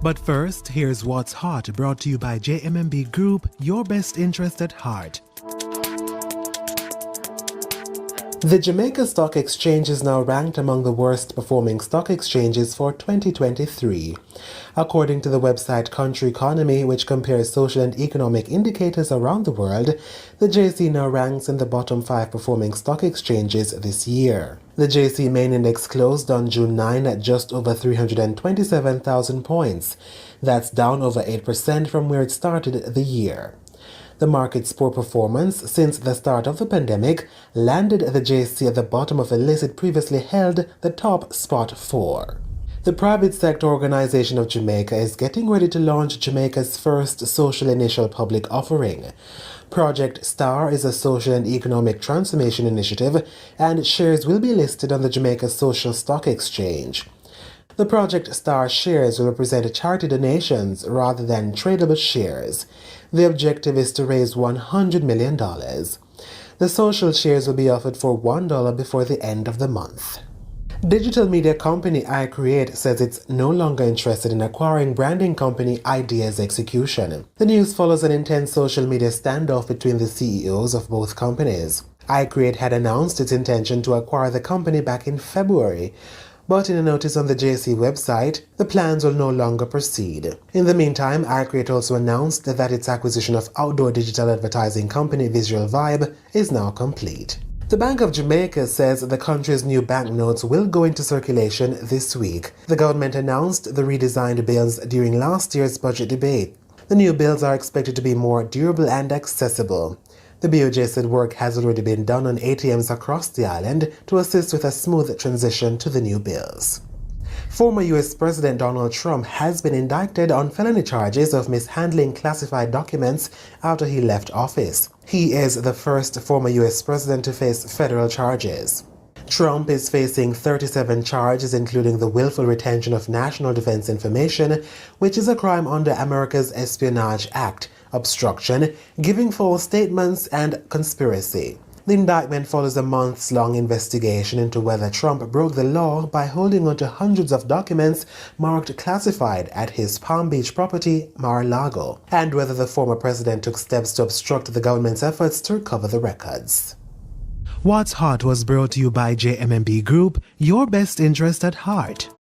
But first, here's what's hot, brought to you by JMMB Group, your best interest at heart. The Jamaica Stock Exchange is now ranked among the worst performing stock exchanges for 2023. According to the website Country Economy, which compares social and economic indicators around the world, the JC now ranks in the bottom 5 performing stock exchanges this year. The JC main index closed on June 9 at just over 327,000 points. That's down over 8% from where it started the year. The market's poor performance since the start of the pandemic landed the JC at the bottom of a list it previously held the top spot for. The private sector organization of Jamaica is getting ready to launch Jamaica's first social initial public offering. Project STAR is a social and economic transformation initiative, and shares will be listed on the Jamaica Social Stock Exchange. The Project STAR shares will represent charity donations rather than tradable shares. The objective is to raise $100 million. The social shares will be offered for $1 before the end of the month. Digital media company Icreate says it's no longer interested in acquiring branding company Ideas Execution. The news follows an intense social media standoff between the CEOs of both companies. Icreate had announced its intention to acquire the company back in February, but in a notice on the JC website, the plans will no longer proceed. In the meantime, Icreate also announced that its acquisition of outdoor digital advertising company Visual Vibe is now complete. The Bank of Jamaica says the country's new banknotes will go into circulation this week. The government announced the redesigned bills during last year's budget debate. The new bills are expected to be more durable and accessible. The BOJ said work has already been done on ATMs across the island to assist with a smooth transition to the new bills. Former U.S. President Donald Trump has been indicted on felony charges of mishandling classified documents after he left office. He is the first former U.S. president to face federal charges. Trump is facing 37 charges, including the willful retention of national defense information, which is a crime under America's Espionage Act, obstruction, giving false statements, and conspiracy. The indictment follows a months-long investigation into whether Trump broke the law by holding onto hundreds of documents marked classified at his Palm Beach property, Mar-a-Lago, and whether the former president took steps to obstruct the government's efforts to recover the records. What's Hot was brought to you by JMMB Group, your best interest at heart.